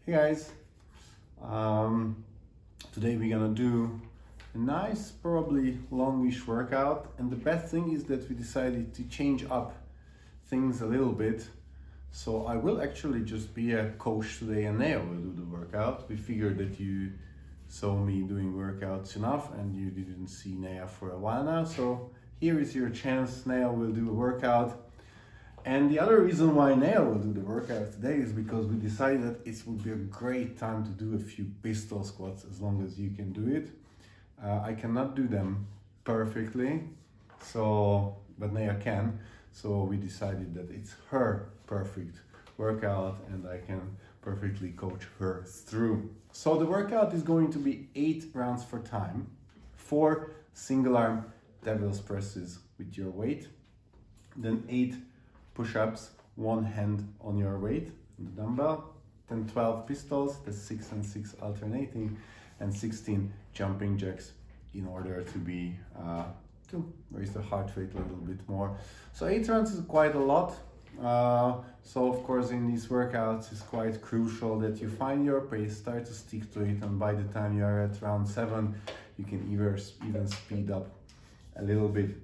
Hey guys, today we're gonna do a nice, probably longish workout, and the best thing is that we decided to change up things a little bit. So I will actually just be a coach today and Nea will do the workout. We figured that you saw me doing workouts enough and you didn't see Nea for a while now. So here is your chance. Nea will do a workout. And the other reason why Nea will do the workout today is because we decided that it would be a great time to do a few pistol squats as long as you can do it. I cannot do them perfectly, but Nea can. So we decided that it's her perfect workout and I can perfectly coach her through. So the workout is going to be 8 rounds for time, 4 single arm devil's presses with your weight, then 8 push-ups, 1 hand on your weight, the dumbbell, then 12 pistols, that's 6 and 6 alternating, and 16 jumping jacks in order to raise the heart rate a little bit more. So 8 rounds is quite a lot. So of course in these workouts it's quite crucial that you find your pace, start to stick to it, and by the time you are at round 7 you can even speed up a little bit.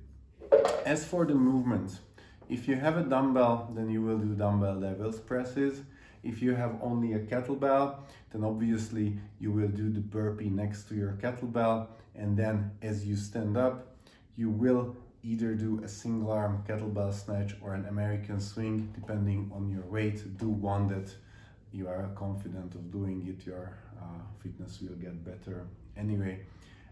As for the movement, if you have a dumbbell, then you will do dumbbell devil's presses. If you have only a kettlebell, then obviously you will do the burpee next to your kettlebell, and then as you stand up, you will either do a single arm kettlebell snatch or an American swing, depending on your weight. Do one that you are confident of doing it, your fitness will get better anyway.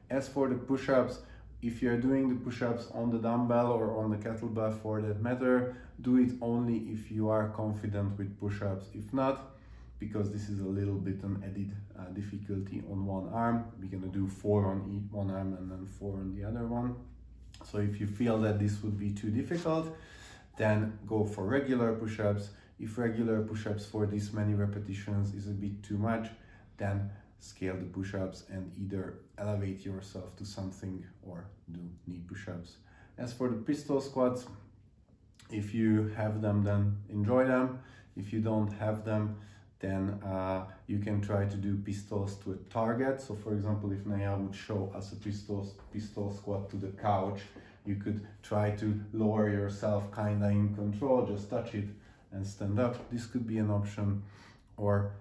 As for the push-ups, if you're doing the push-ups on the dumbbell or on the kettlebell for that matter, do it only if you are confident with push-ups. If not, because this is a little bit an added difficulty on one arm, we're gonna do 4 on one arm and then 4 on the other one. So if you feel that this would be too difficult, then go for regular push-ups. If regular push-ups for this many repetitions is a bit too much, then scale the push-ups and either elevate yourself to something or do knee push-ups. As for the pistol squats, if you have them, then enjoy them. If you don't have them, then you can try to do pistols to a target. So for example, if Nea would show us a pistol squat to the couch, you could try to lower yourself kinda in control, just touch it and stand up. This could be an option. Or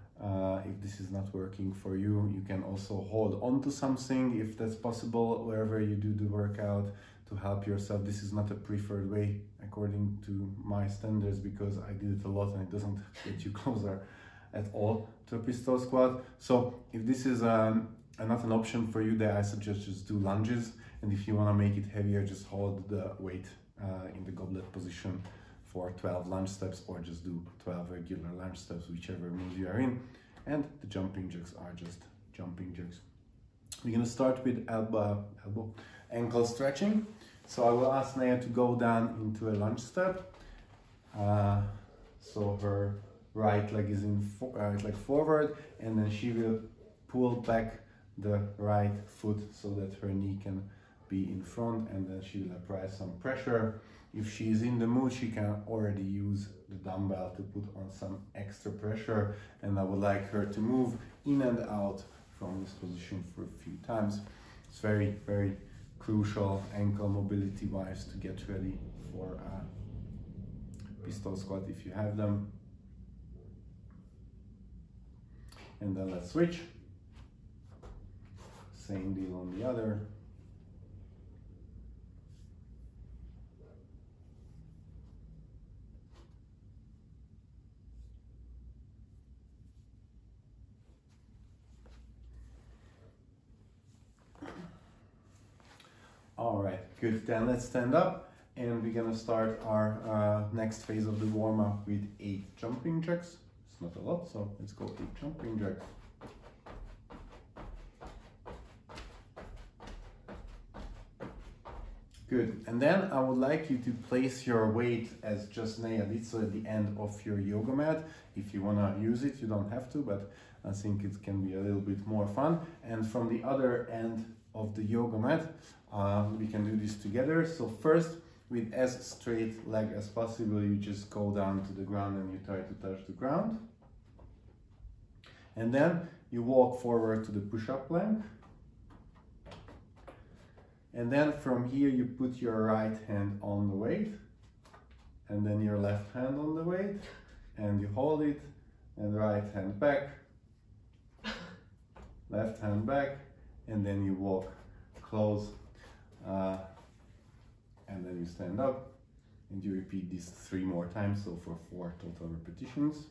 if this is not working for you, you can also hold on to something if that's possible wherever you do the workout to help yourself. This is not a preferred way according to my standards because I did it a lot and it doesn't get you closer at all to a pistol squat. So if this is not an option for you, then I suggest just do lunges, and if you want to make it heavier, just hold the weight in the goblet position for 12 lunge steps, or just do 12 regular lunge steps, whichever mood you are in. And the jumping jacks are just jumping jacks. We're gonna start with ankle stretching. So I will ask Nea to go down into a lunge step. So her right leg is like forward, and then she will pull back the right foot so that her knee can be in front, and then she will apply some pressure. If she is in the mood, she can already use the dumbbell to put on some extra pressure, and I would like her to move in and out from this position for a few times. It's very, very crucial ankle mobility wise to get ready for a pistol squat if you have them. And then let's switch. Same deal on the other. All right, good. Then let's stand up and we're gonna start our next phase of the warm-up with 8 jumping jacks. It's not a lot, so let's go 8 jumping jacks. Good, and then I would like you to place your weight as just Nea did, so at the end of your yoga mat. If you wanna use it, you don't have to, but I think it can be a little bit more fun. And from the other end of the yoga mat, we can do this together. So first, with as straight leg as possible, you just go down to the ground and you try to touch the ground. And then you walk forward to the push-up plank. And then from here you put your right hand on the weight, and then your left hand on the weight, and you hold it, and right hand back, left hand back, and then you walk close, and then you stand up, and you repeat this 3 more times, so for 4 total repetitions.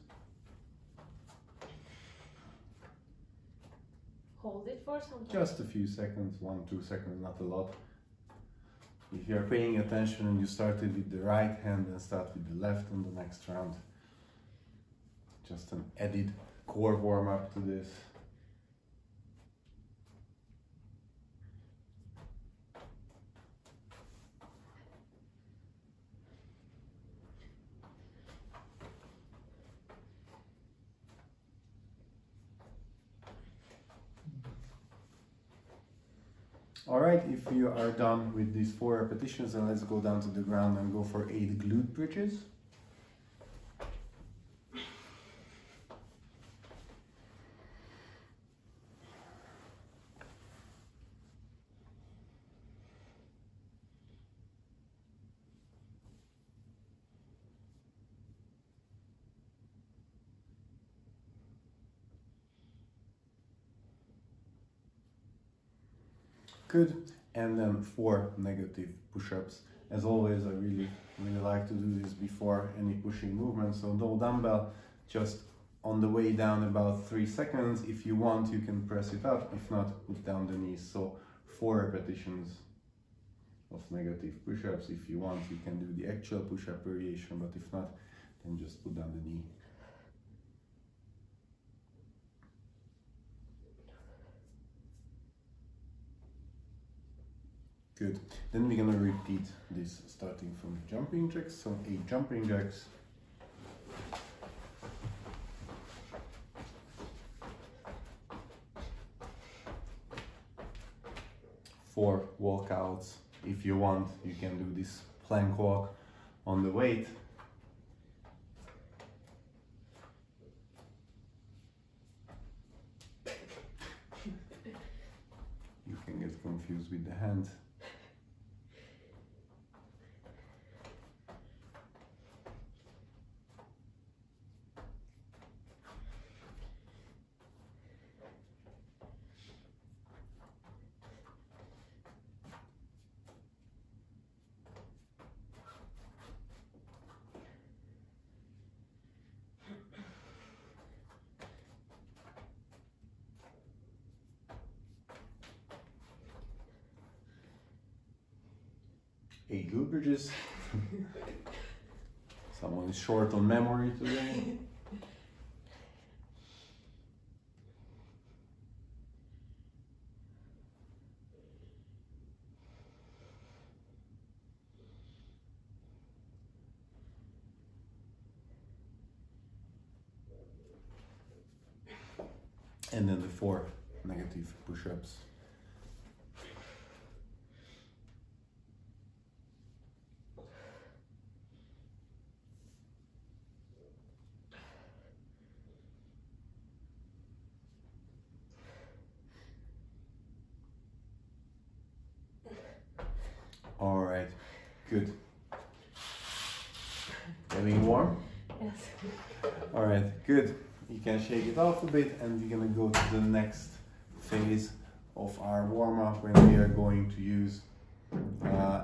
Hold it for some time. Just a few seconds, 1-2 seconds, not a lot. If you're paying attention and you started with the right hand, then start with the left on the next round. Just an added core warm-up to this. Alright, if you are done with these 4 repetitions, then let's go down to the ground and go for 8 glute bridges. Good, and then 4 negative push-ups. As always, I really like to do this before any pushing movement, so no dumbbell, just on the way down about 3 seconds. If you want, you can press it up, if not, put down the knees. So 4 repetitions of negative push-ups. If you want, you can do the actual push-up variation, but if not, then just put down the knee. Good. Then we're gonna repeat this starting from jumping jacks. So 8 jumping jacks. 4 walkouts. If you want, you can do this plank walk on the weight. You can get confused with the hand. Hey, glute bridges. Someone is short on memory today. And then the 4 negative push-ups. All right, good. Getting warm? Yes. All right, good. You can shake it off a bit, and we're gonna go to the next phase of our warm-up when we are going to use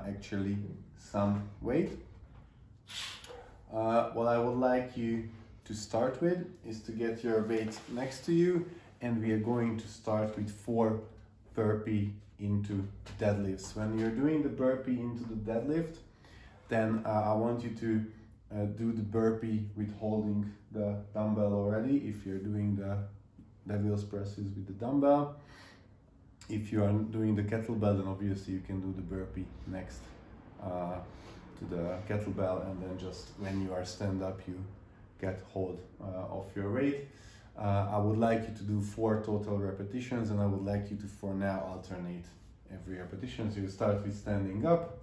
actually some weight. What I would like you to start with is to get your weight next to you, and we are going to start with 4 burpee into deadlifts. When you're doing the burpee into the deadlift, then I want you to do the burpee with holding the dumbbell already. If you're doing the devil's presses with the dumbbell, if you are doing the kettlebell, then obviously you can do the burpee next to the kettlebell, and then just when you are stand up, you get hold of your weight. I would like you to do 4 total repetitions, and I would like you to, for now, alternate every repetition. So you start with standing up,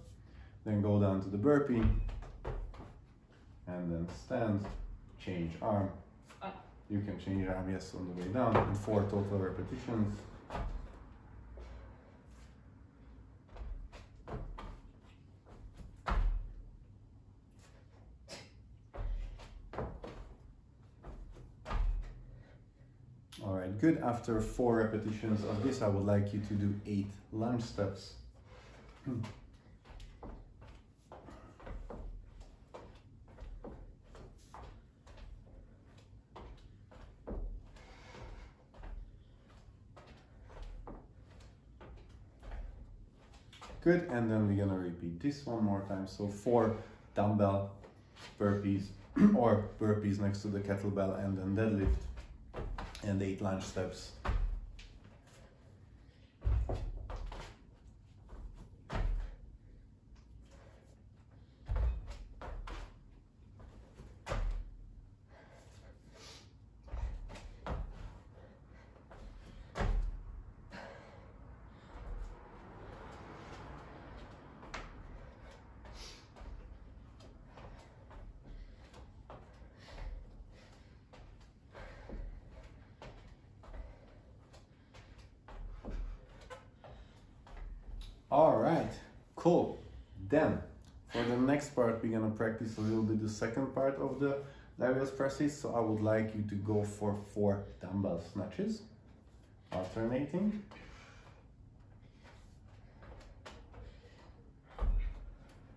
then go down to the burpee, and then stand, change arm, You can change your arm, yes, on the way down, and 4 total repetitions. All right, good. After 4 repetitions of this, I would like you to do 8 lunge steps. Good, and then we're gonna repeat this one more time. So 4 dumbbell burpees or burpees next to the kettlebell, and then deadlift, and 8 lunge steps. All right, cool. Then for the next part, we're gonna practice a little bit the second part of the various presses. So I would like you to go for 4 dumbbell snatches, alternating.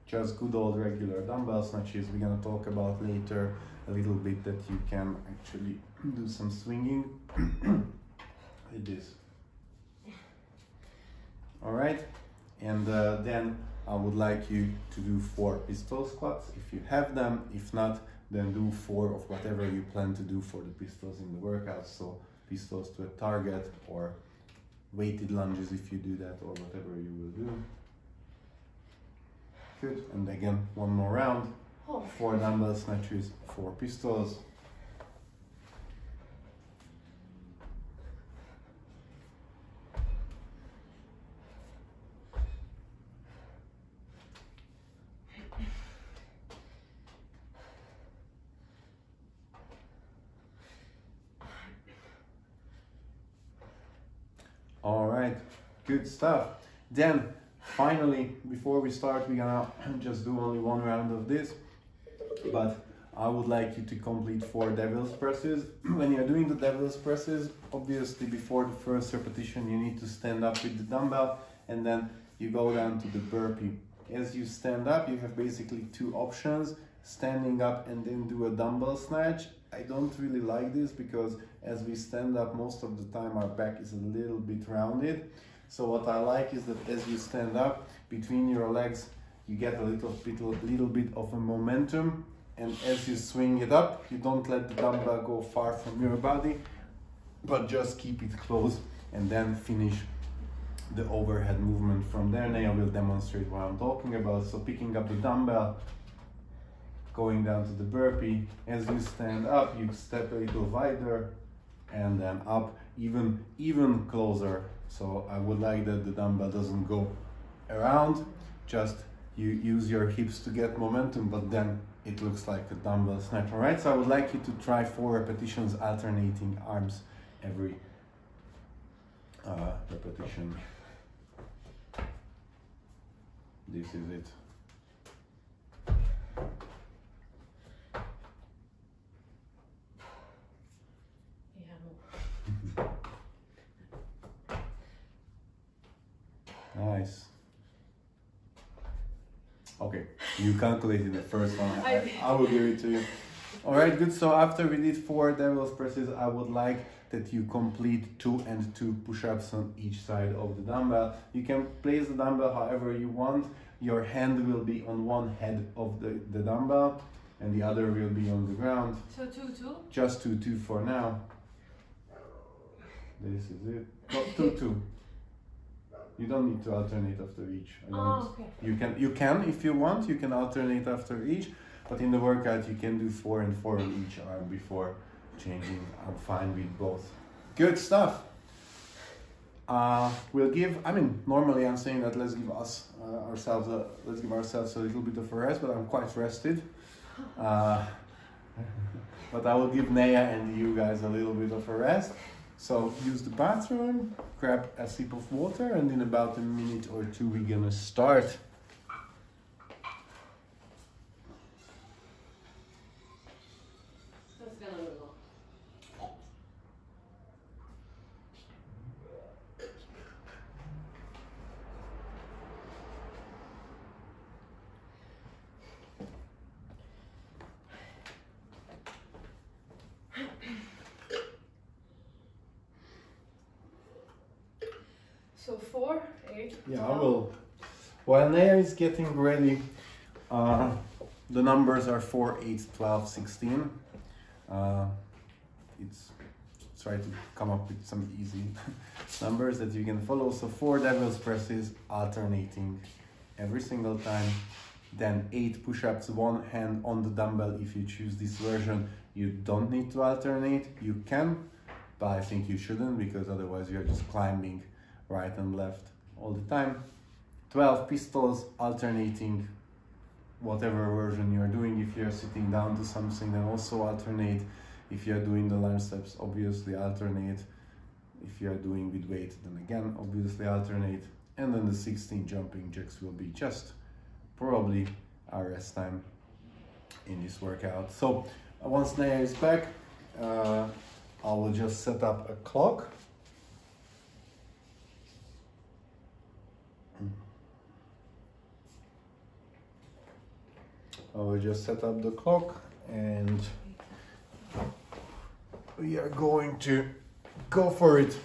Just good old regular dumbbell snatches. We're gonna talk about later a little bit that you can actually do some swinging with this. All right. And then I would like you to do 4 pistol squats if you have them. If not, then do 4 of whatever you plan to do for the pistols in the workout. So pistols to a target, or weighted lunges if you do that, or whatever you will do. Good. And again, one more round. 4 dumbbell snatches, 4 pistols. All right, good stuff. Then finally, before we start, we're gonna just do only 1 round of this, but I would like you to complete 4 devil's presses. When you're doing the devil's presses, obviously before the first repetition, you need to stand up with the dumbbell, and then you go down to the burpee. As you stand up, you have basically 2 options: standing up and then do a dumbbell snatch. I don't really like this because as we stand up, most of the time our back is a little bit rounded. So what I like is that as you stand up, between your legs, you get a little bit of a momentum, and as you swing it up, you don't let the dumbbell go far from your body, but just keep it close, and then finish the overhead movement from there. Now I will demonstrate what I'm talking about. So picking up the dumbbell, going down to the burpee. As you stand up, you step a little wider, and then up even closer. So I would like that the dumbbell doesn't go around, just you use your hips to get momentum, but then it looks like a dumbbell snatch. All right, so I would like you to try 4 repetitions, alternating arms every repetition. This is it. Nice. Okay, you calculated the first one. I will give it to you. All right, good. So after we did 4 devil's presses, I would like that you complete 2 and 2 push-ups on each side of the dumbbell. You can place the dumbbell however you want. Your hand will be on one head of the dumbbell, and the other will be on the ground. So 2-2? Just 2-2 for now. This is it. No, 2-2. You don't need to alternate after each. Okay. You can if you want. You can alternate after each, but in the workout you can do 4 and 4 on each arm before changing. I'm fine with both. Good stuff. We'll give. I mean, normally I'm saying that let's give ourselves a little bit of a rest, but I'm quite rested. but I will give Naya and you guys a little bit of a rest. So use the bathroom, grab a sip of water, and in about a minute or two we're gonna start. So 4, 8, yeah, 12. I will. While Naya is getting ready, the numbers are 4, 8, 12, 16. It's try to come up with some easy numbers that you can follow. So 4 devil's presses alternating every single time. Then 8 push-ups, one hand on the dumbbell. If you choose this version, you don't need to alternate. You can, but I think you shouldn't, because otherwise you're just climbing right and left all the time. 12 pistols, alternating whatever version you're doing. If you're sitting down to something, then also alternate. If you're doing the lunge steps, obviously alternate. If you're doing with weight, then again, obviously alternate. And then the 16 jumping jacks will be just probably our rest time in this workout. So once Naya is back, I will just set up a clock. I will just set up the clock and we are going to go for it.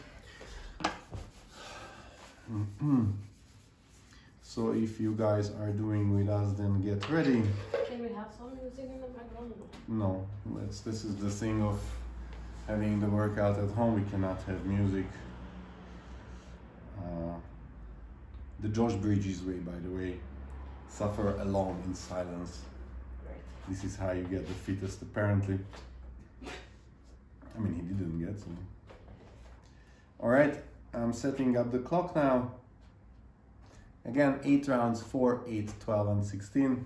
So if you guys are doing with us, then get ready. Can we have some music in the background? No, this is the thing of having the workout at home. We cannot have music. The Glute Bridges way, by the way, suffer alone in silence. This is how you get the fittest, apparently. I mean, he didn't get some. All right, I'm setting up the clock now. Again, 8 rounds, 4, 8, 12, and 16.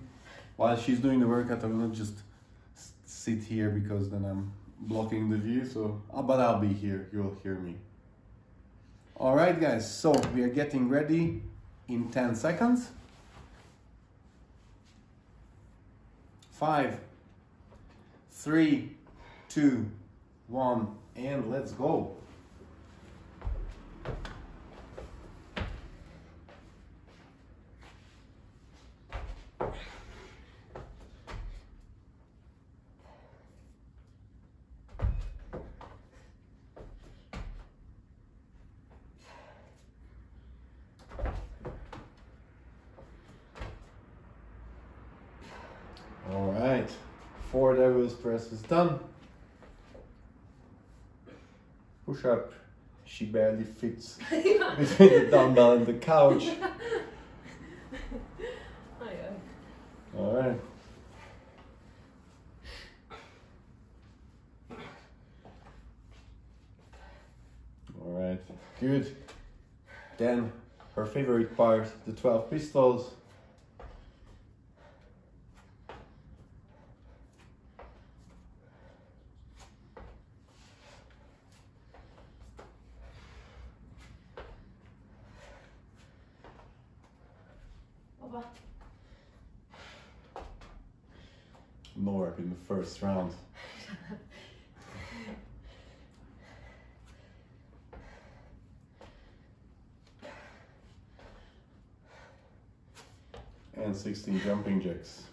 While she's doing the workout, I will not just sit here because then I'm blocking the view. So, but I'll be here, you'll hear me. All right, guys, so we are getting ready in 10 seconds. 5, 3, 2, 1, and let's go. All right, 4 devil's presses done. Push up, she barely fits between the dumbbell and the couch. All right. All right, good. Then her favorite part, the 12 pistols. No work in the first round. And 16 jumping jacks.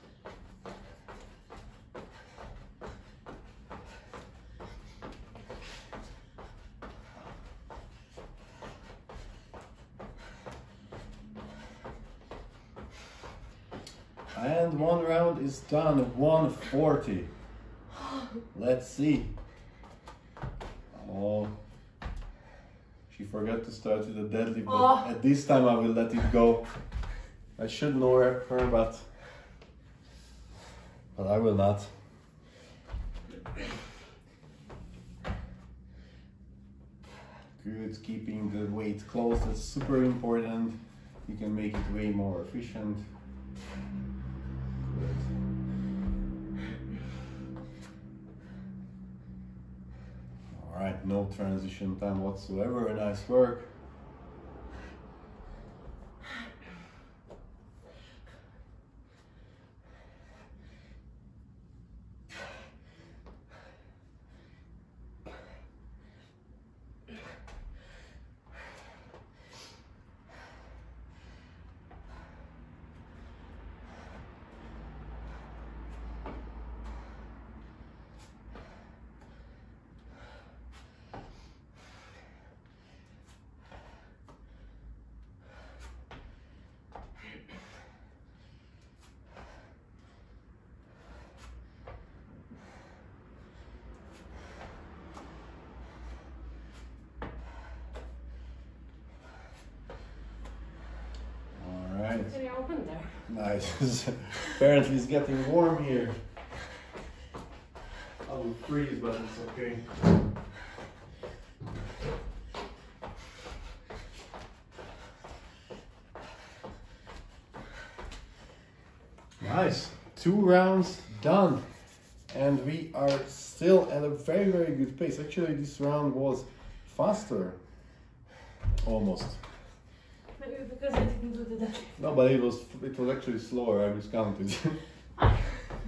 And 1 round is done, 140. Let's see. Oh, she forgot to start with the deadlift, but at this time I will let it go. I should know her, but I will not. Good, keeping the weight close, that's super important. You can make it way more efficient. Good. All right, no transition time whatsoever, nice work. Can you open there? Nice. Apparently it's getting warm here. I will freeze, but it's okay. Nice. 2 rounds done. And we are still at a very, very good pace. Actually, this round was faster. Almost. Maybe because I didn't do the dash. No, but it was actually slower, I miscounted.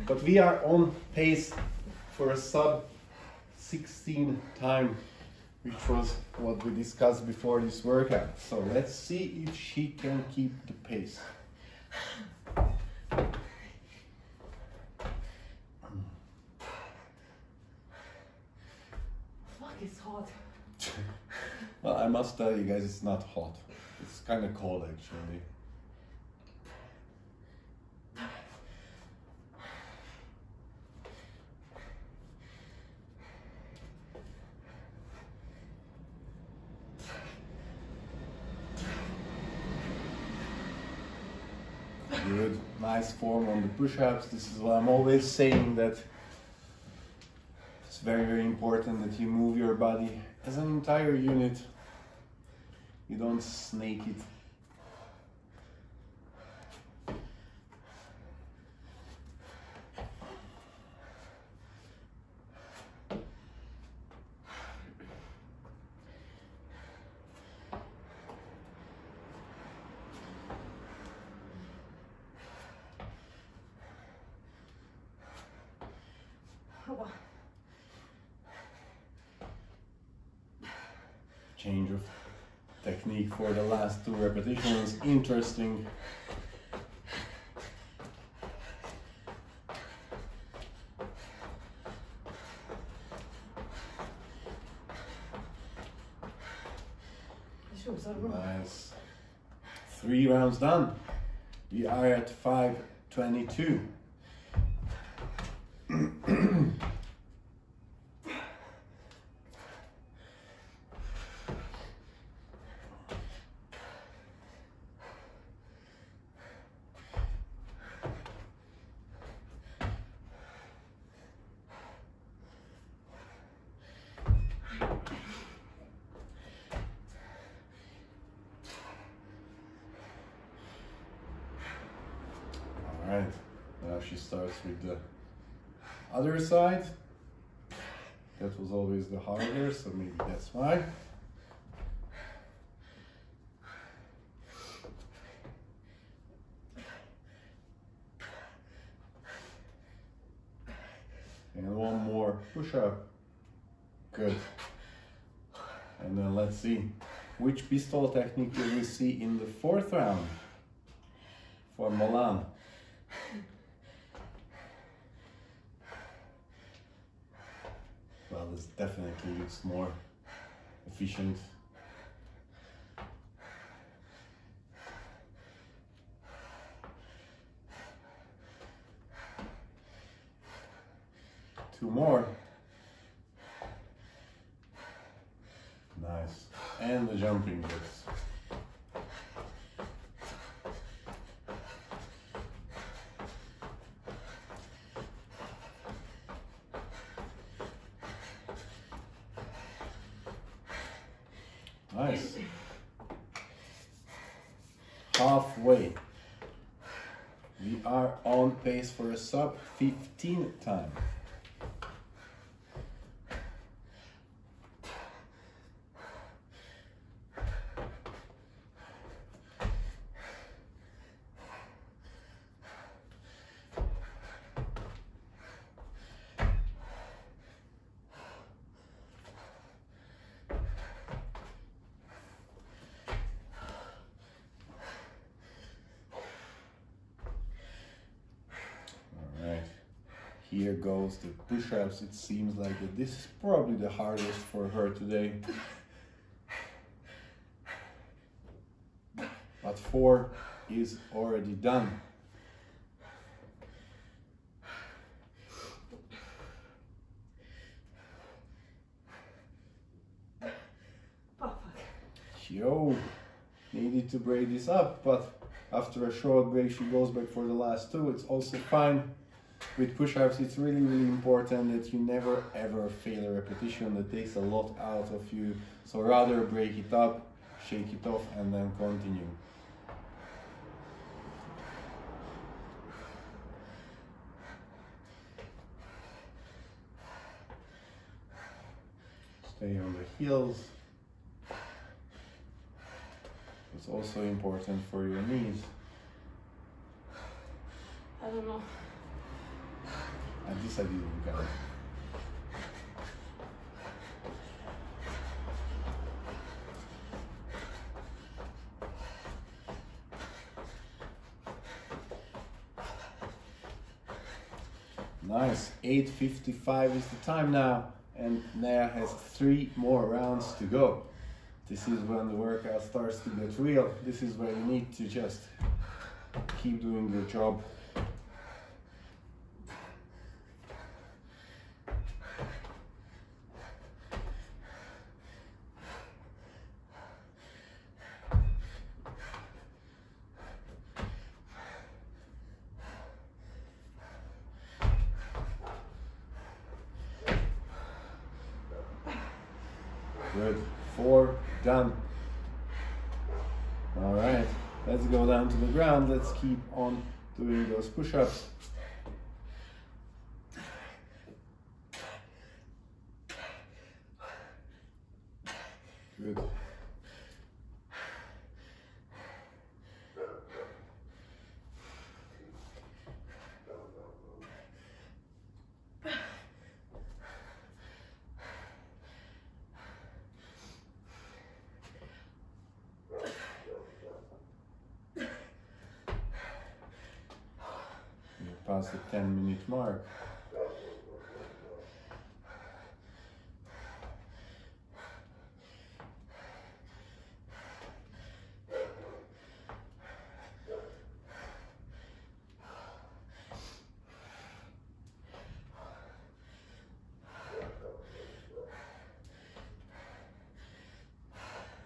But we are on pace for a sub 16 time, which was what we discussed before this workout. So let's see if she can keep the pace. Fuck, it's hot. Well, I must tell you guys, it's not hot. It's kind of cold actually. Good, nice form on the push-ups. This is what I'm always saying, that it's very, very important that you move your body as an entire unit. You don't snake it. Change of technique for the last 2 repetitions. Interesting. Nice. 3 rounds done. We are at 5:22. Alright, now she starts with the other side. That was always the harder, so maybe that's why. And one more push-up. Good. And then let's see which pistol technique will we see in the 4th round for Milan. Well, this definitely looks more efficient. Two more. Nice. And the jumping jacks. Nice. Halfway. We are on pace for a sub 15 time. Here goes the push-ups. It seems like that this is probably the hardest for her today. But 4 is already done. Yo, needed to break this up, but after a short break she goes back for the last 2. It's also fine. With push-ups it's really important that you never ever fail a repetition. That takes a lot out of you, so rather break it up, shake it off, and then continue. Stay on the heels. It's also important for your knees. I don't know. And this I didn't get. Nice, 8:55 is the time now, and Naya has 3 more rounds to go. This is when the workout starts to get real. This is where you need to just keep doing your job. Good, 4 done. All right, let's go down to the ground. Let's keep on doing those push-ups. Good. Past the 10-minute mark.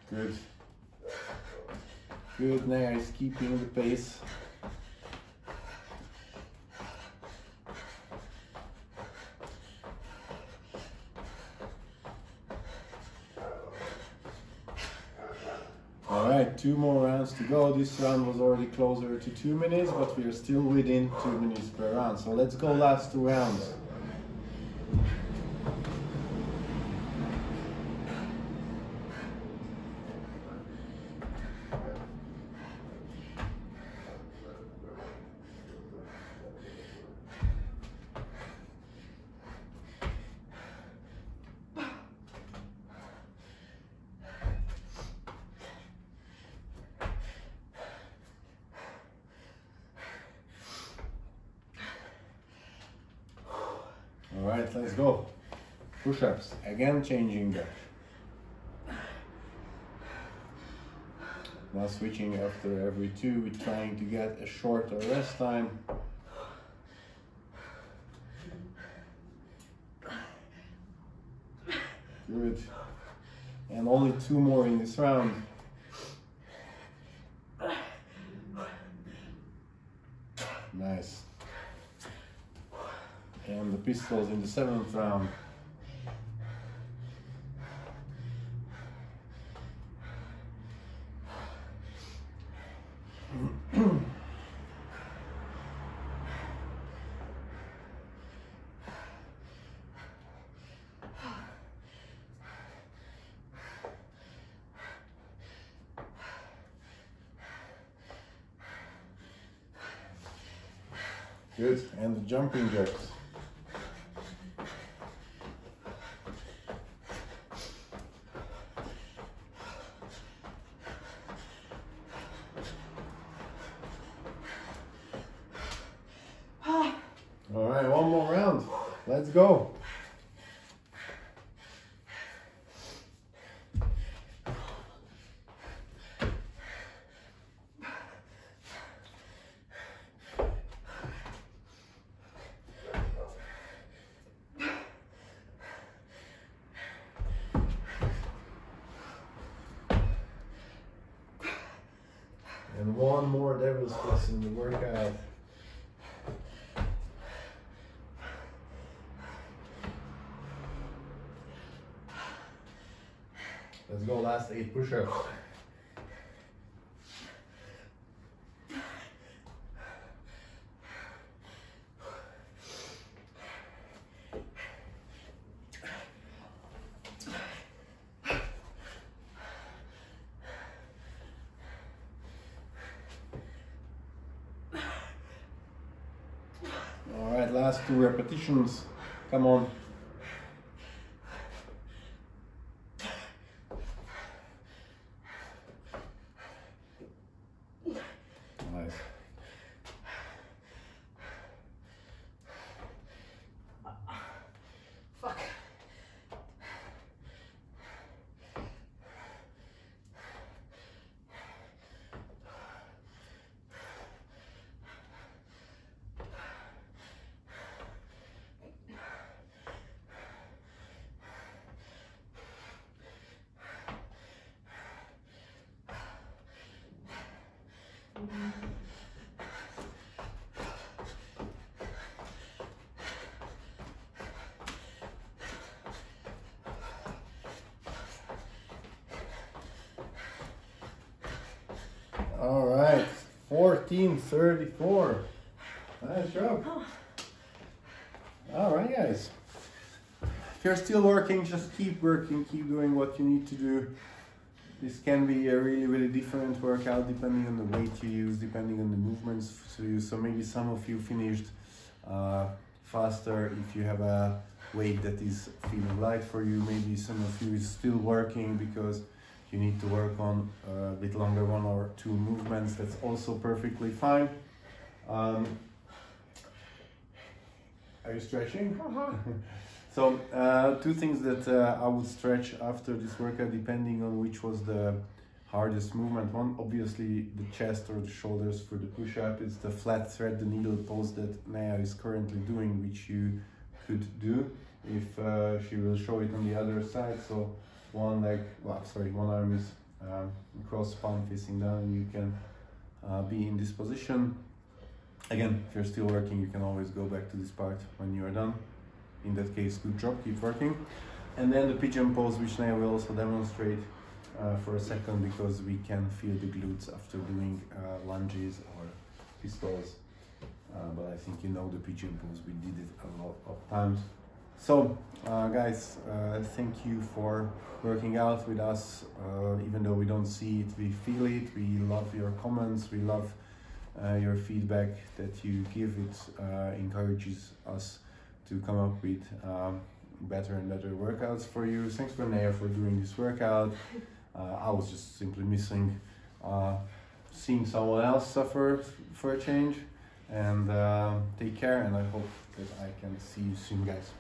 Good. Good, Naya is keeping the pace. Alright, 2 more rounds to go. This round was already closer to 2 minutes, but we are still within 2 minutes per round. So let's go last 2 rounds. Alright, let's go. Push-ups, again changing that. Now switching after every 2, we're trying to get a shorter rest time. Good. And only 2 more in this round. Nice. And the pistols in the 7th round. Good, and the jumping jacks. All right, 1 more round. Let's go. And one more devil's press in the workout. Let's go, last 8 push-ups. All right, last 2 repetitions. Come on. Nice. Fuck. All right, 14:34. Nice job. All right, guys. If you're still working, just keep working, keep doing what you need to do. This can be a really, really different workout depending on the weight you use, depending on the movements you use. So maybe some of you finished faster if you have a weight that is feeling light for you. Maybe some of you is still working because you need to work on a bit longer 1 or 2 movements. That's also perfectly fine. Are you stretching? So 2 things that I would stretch after this workout, depending on which was the hardest movement. One, obviously the chest or the shoulders for the push-up. It's the flat thread, the needle pose that Naya is currently doing, which you could do if she will show it on the other side. So one arm is cross palm facing down, and you can be in this position. Again, if you're still working, you can always go back to this part when you are done. In that case, good job, keep working. And then the pigeon pose, which Naya will also demonstrate for a second, because we can feel the glutes after doing lunges or pistols. But I think you know the pigeon pose, we did it a lot of times. So guys, thank you for working out with us. Even though we don't see it, we feel it. We love your comments, we love your feedback that you give. It encourages us to come up with better and better workouts for you. Thanks for Naya for doing this workout. I was just simply missing seeing someone else suffer for a change. And take care, and I hope that I can see you soon, guys.